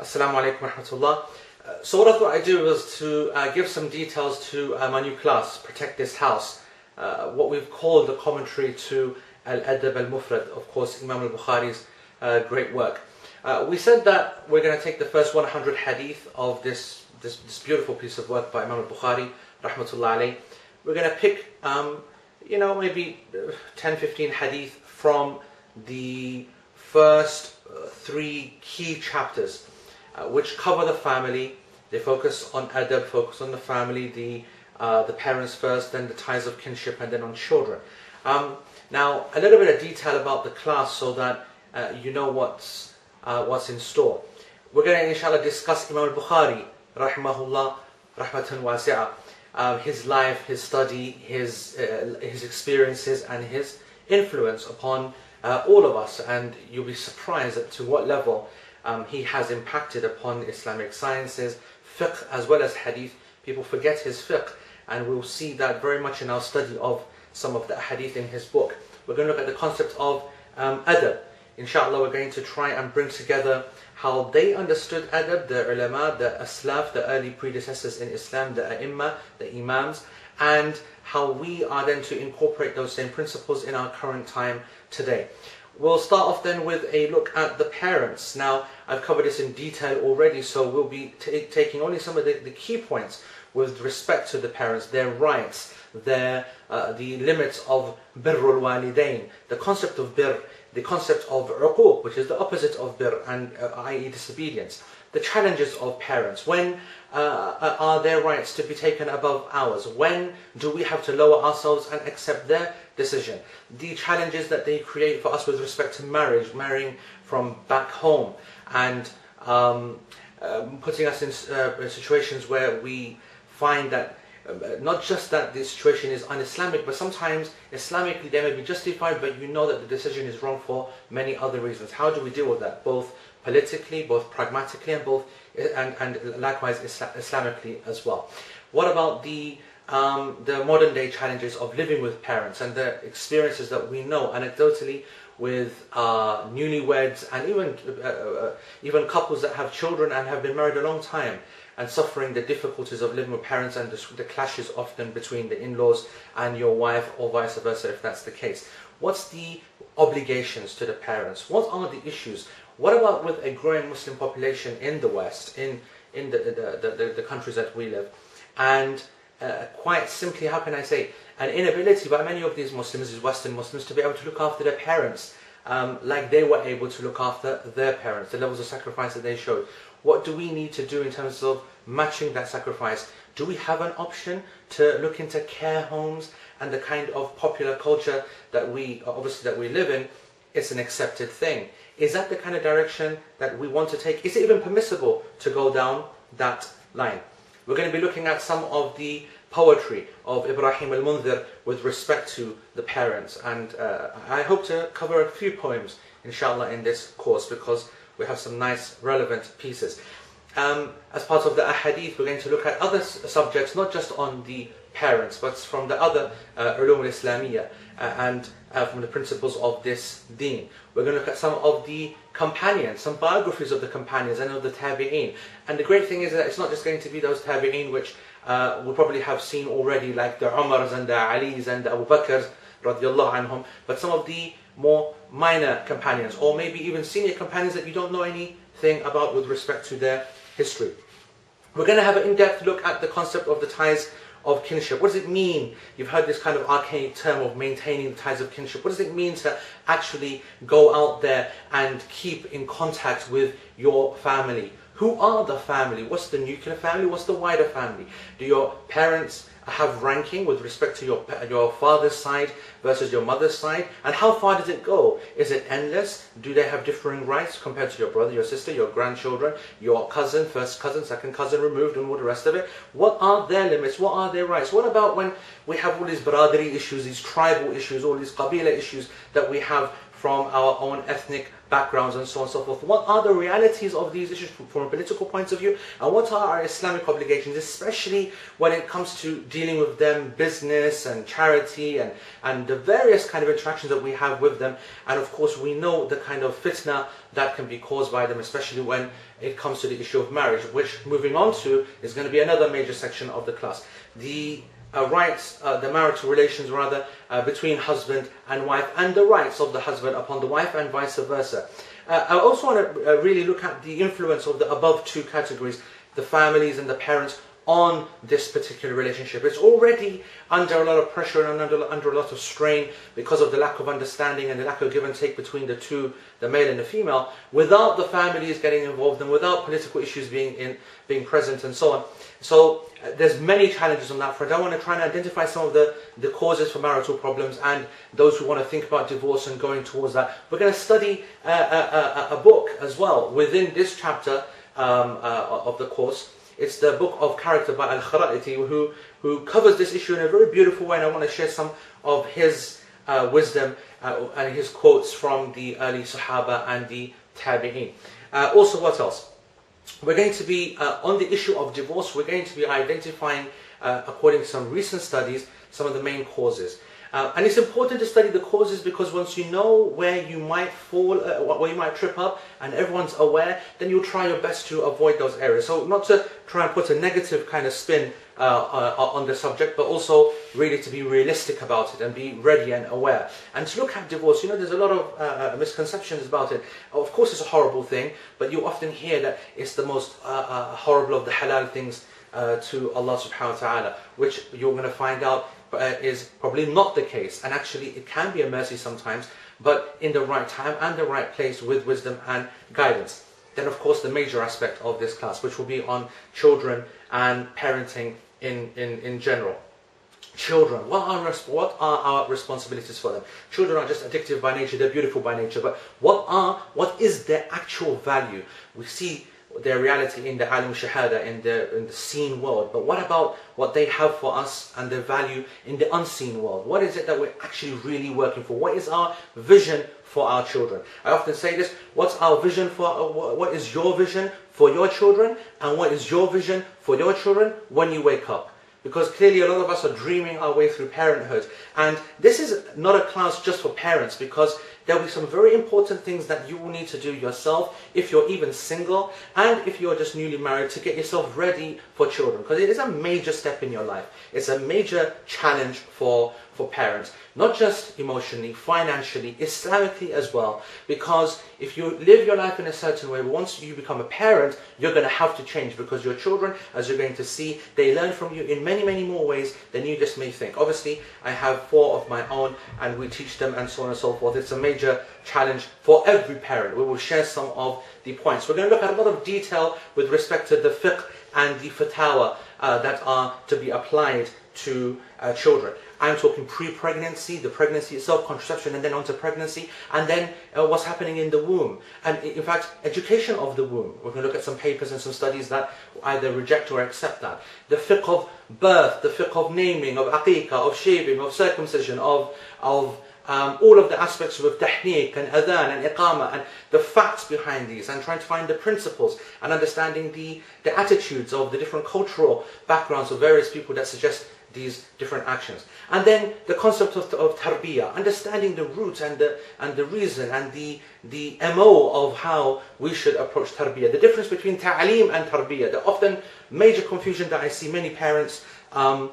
Assalamu alaikum wa rahmatullah. So what I thought I'd do was to give some details to my new class, Protect This House, what we've called the commentary to Al-Adab al-Mufrad, of course Imam al-Bukhari's great work. We said that we're going to take the first 100 hadith of this beautiful piece of work by Imam al-Bukhari, rahmatullah alayh. We're going to pick, maybe 10-15 hadith from the first 3 key chapters, which cover the family. They focus on adab, focus on the family, the parents first, then the ties of kinship, and then on children. Now, a little bit of detail about the class so that you know what's in store. We're going to, inshallah, discuss Imam al-Bukhari, rahimahullah, rahmatan wasi'ah, his life, his study, his experiences, and his influence upon all of us. And you'll be surprised at to what level he has impacted upon Islamic sciences, fiqh as well as hadith. People forget his fiqh, and we'll see that very much in our study of some of the hadith in his book. We're going to look at the concept of adab. Inshallah, we're going to try and bring together how they understood adab, the ulama, the aslaf, the early predecessors in Islam, the a'imma, the imams, and how we are then to incorporate those same principles in our current time today. We'll start off then with a look at the parents. Now, I've covered this in detail already, so we'll be taking only some of the key points with respect to the parents, their rights, the limits of birrul walidain, the concept of birr, the concept of uquq, which is the opposite of birr, and i.e. disobedience, the challenges of parents. When are their rights to be taken above ours? When do we have to lower ourselves and accept their decision? The challenges that they create for us with respect to marriage, marrying from back home, and putting us in situations where we find that not just that the situation is un-Islamic, but sometimes Islamically they may be justified, but you know that the decision is wrong for many other reasons. How do we deal with that? Both politically, both pragmatically, and likewise Islamically as well. What about the modern day challenges of living with parents and the experiences that we know anecdotally with newlyweds and even couples that have children and have been married a long time and suffering the difficulties of living with parents and the clashes often between the in-laws and your wife, or vice versa if that's the case. What's the obligations to the parents? What are the issues? What about with a growing Muslim population in the West, in the countries that we live, and quite simply, how can I say, an inability by many of these Muslims, these Western Muslims, to be able to look after their parents like they were able to look after their parents, the levels of sacrifice that they showed. What do we need to do in terms of matching that sacrifice? Do we have an option to look into care homes and the kind of popular culture that we live in? It's an accepted thing. Is that the kind of direction that we want to take? Is it even permissible to go down that line? We're going to be looking at some of the poetry of Ibrahim al-Mundhir with respect to the parents, and I hope to cover a few poems inshallah in this course because we have some nice relevant pieces. As part of the ahadith, we're going to look at other subjects, not just on the parents, but from the other ulum al-Islamiyya and from the principles of this deen. We're going to look at some of the companions, some biographies of the companions and of the tabi'een. And the great thing is that it's not just going to be those tabi'een which we probably have seen already, like the Umars and the Alis and the Abu Bakrs radiallahu anhum, but some of the more minor companions, or maybe even senior companions that you don't know anything about with respect to their history. We're going to have an in-depth look at the concept of the ties of kinship. What does it mean? You've heard this kind of archaic term of maintaining the ties of kinship. What does it mean to actually go out there and keep in contact with your family? Who are the family? What's the nuclear family? What's the wider family? Do your parents have ranking with respect to your father's side versus your mother's side? And how far does it go? Is it endless? Do they have differing rights compared to your brother, your sister, your grandchildren, your cousin, first cousin, second cousin removed, and all the rest of it? What are their limits? What are their rights? What about when we have all these biradari issues, these tribal issues, all these qabila issues that we have from our own ethnic backgrounds and so on and so forth. What are the realities of these issues from a political point of view, and what are our Islamic obligations, especially when it comes to dealing with them, business and charity and the various kind of interactions that we have with them. And of course we know the kind of fitna that can be caused by them, especially when it comes to the issue of marriage, which moving on to is going to be another major section of the class. The rights, the marital relations rather, between husband and wife, and the rights of the husband upon the wife and vice versa. I also want to really look at the influence of the above two categories, the families and the parents, on this particular relationship. It's already under a lot of pressure and under a lot of strain because of the lack of understanding and the lack of give and take between the two, the male and the female, without the families getting involved and without political issues being present and so on. So there's many challenges on that front. I want to try and identify some of the causes for marital problems and those who want to think about divorce and going towards that. We're going to study a book as well within this chapter of the course. It's the book of character by Al-Kharaiti, who covers this issue in a very beautiful way, and I want to share some of his wisdom and his quotes from the early Sahaba and the Tabi'een. Also, what else? We're going to be, on the issue of divorce, we're going to be identifying, according to some recent studies, some of the main causes. And it's important to study the causes because once you know where you might fall, where you might trip up, and everyone's aware, then you'll try your best to avoid those areas. So not to try and put a negative kind of spin on the subject, but also really to be realistic about it and be ready and aware. And to look at divorce, you know, there's a lot of misconceptions about it. Of course it's a horrible thing, but you often hear that it's the most horrible of the halal things to Allah subhanahu wa ta'ala, which you're going to find out is probably not the case, and actually it can be a mercy sometimes, but in the right time and the right place with wisdom and guidance. Then of course the major aspect of this class, which will be on children and parenting in general. Children, what are our responsibilities for them? Children are just addictive by nature, they're beautiful by nature, but what is their actual value? We see their reality in the alim shahada, in the seen world, but what about what they have for us and their value in the unseen world? What is it that we're actually really working for? What is our vision for our children? I often say this, what's our vision for, what is your vision for your children, and what is your vision for your children when you wake up? Because clearly a lot of us are dreaming our way through parenthood, and this is not a class just for parents, because there will be some very important things that you will need to do yourself if you're even single and if you're just newly married, to get yourself ready for children, because it is a major step in your life. It's a major challenge for parents, not just emotionally, financially, Islamically as well, because if you live your life in a certain way, once you become a parent, you're going to have to change, because your children, as you're going to see, they learn from you in many more ways than you just may think. Obviously, I have 4 of my own and we teach them and so on and so forth. It's a major challenge for every parent. We will share some of the points. We're going to look at a lot of detail with respect to the fiqh and the fatawa that are to be applied to children. I'm talking pre-pregnancy, the pregnancy itself, contraception, and then onto pregnancy, and then what's happening in the womb. And in fact, education of the womb. We're going to look at some papers and some studies that either reject or accept that. The fiqh of birth, the fiqh of naming, of aqiqah, of shaving, of circumcision, of all of the aspects of tahniq and adhan and iqamah, and the facts behind these, and trying to find the principles and understanding the attitudes of the different cultural backgrounds of various people that suggest these different actions. And then the concept of tarbiyah, understanding the root and the reason and the MO of how we should approach tarbiyah. The difference between ta'aleem and tarbiyah, the often major confusion that I see many parents fall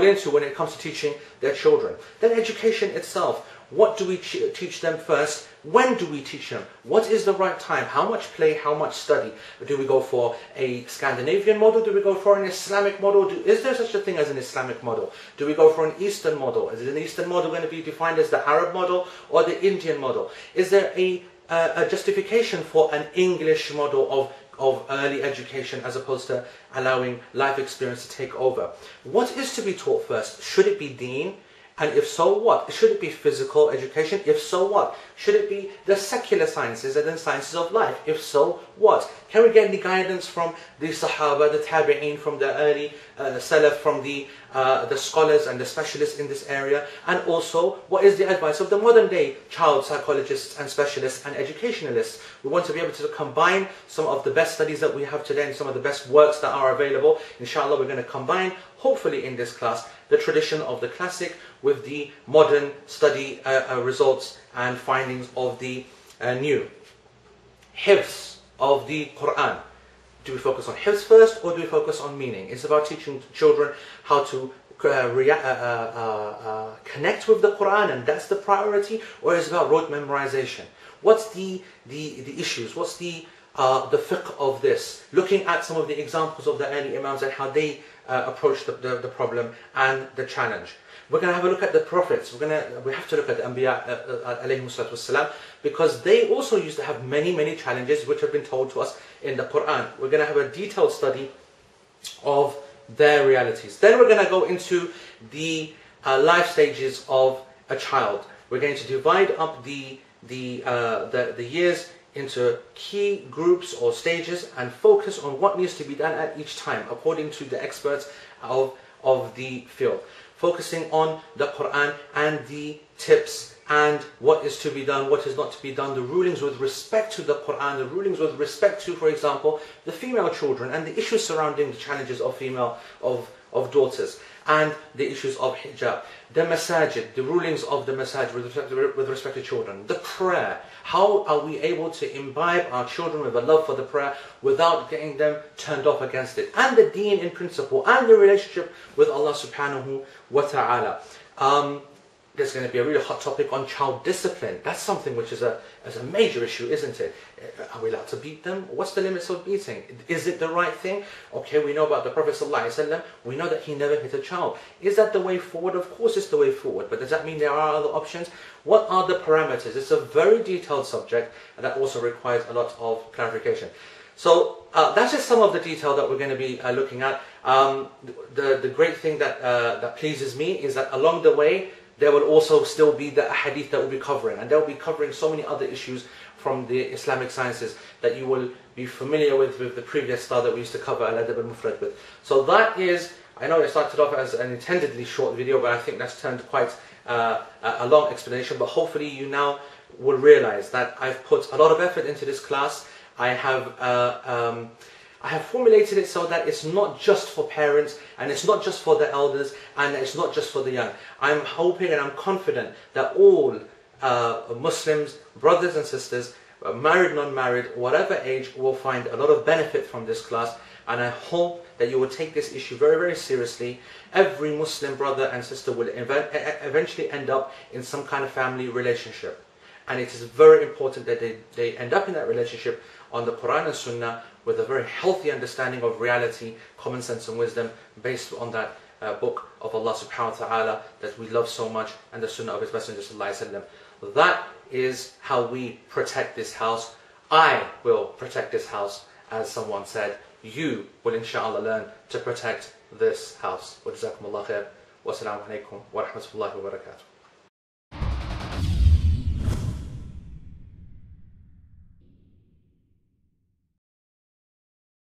into when it comes to teaching their children. Then education itself. What do we teach them first? When do we teach them? What is the right time? How much play? How much study? Do we go for a Scandinavian model? Do we go for an Islamic model? Is there such a thing as an Islamic model? Do we go for an Eastern model? Is an Eastern model going to be defined as the Arab model or the Indian model? Is there a justification for an English model of early education as opposed to allowing life experience to take over? What is to be taught first? Should it be deen? And if so, what? Should it be physical education? If so, what? Should it be the secular sciences and the sciences of life? If so, What? Can we get any guidance from the Sahaba, the Tabi'een, from the early Salaf, from the scholars and the specialists in this area? And also, what is the advice of the modern day child psychologists and specialists and educationalists? We want to be able to combine some of the best studies that we have today and some of the best works that are available. Inshallah, we're going to combine, hopefully in this class, the tradition of the classic with the modern study results and findings of the new. Hifz of the Quran. Do we focus on hifz first or do we focus on meaning? It's about teaching children how to connect with the Quran, and that's the priority, or is it about rote memorization? What's the issues? What's the fiqh of this? Looking at some of the examples of the early Imams and how they approached the problem and the challenge. We're going to have a look at the prophets. We have to look at the Anbiya alayhimu salatu wassalam, because they also used to have many challenges which have been told to us in the Quran. We're going to have a detailed study of their realities. Then we're going to go into the life stages of a child. We're going to divide up the years into key groups or stages and focus on what needs to be done at each time according to the experts of the field. Focusing on the Quran and the tips and what is to be done, what is not to be done, the rulings with respect to the Quran, the rulings with respect to, for example, the female children and the issues surrounding the challenges of of daughters, and the issues of hijab, the masajid, the rulings of the masajid with respect to children, the prayer. How are we able to imbibe our children with a love for the prayer without getting them turned off against it? And the deen in principle, and the relationship with Allah subhanahu wa ta'ala. There's going to be a really hot topic on child discipline. That's something which is a major issue, isn't it? Are we allowed to beat them? What's the limits of beating? Is it the right thing? Okay, we know about the Prophet ﷺ. We know that he never hit a child. Is that the way forward? Of course it's the way forward. But does that mean there are other options? What are the parameters? It's a very detailed subject, and that also requires a lot of clarification. So that's just some of the detail that we're going to be looking at. The great thing that pleases me is that along the way, there will also still be the hadith that we'll be covering, and they'll be covering so many other issues from the Islamic sciences that you will be familiar with the previous style that we used to cover Al-Adab al-Mufrad with. So that is, I know it started off as an intendedly short video, but I think that's turned quite a long explanation. But hopefully you now will realize that I've put a lot of effort into this class. I have formulated it so that it's not just for parents, and it's not just for the elders, and it's not just for the young. I'm hoping and I'm confident that all Muslims, brothers and sisters, married, non-married, whatever age, will find a lot of benefit from this class. And I hope that you will take this issue very seriously. Every Muslim brother and sister will eventually end up in some kind of family relationship. And it is very important that they end up in that relationship on the Quran and Sunnah with a very healthy understanding of reality, common sense and wisdom based on that book of Allah subhanahu wa ta'ala that we love so much, and the Sunnah of His Messenger sallallahu alaihi wasallam. That is how we protect this house. I will protect this house, as someone said. You will inshallah learn to protect this house. Wa jazakumullah khair. Wa assalamu alaikum wa rahmatullahi wa barakatuh.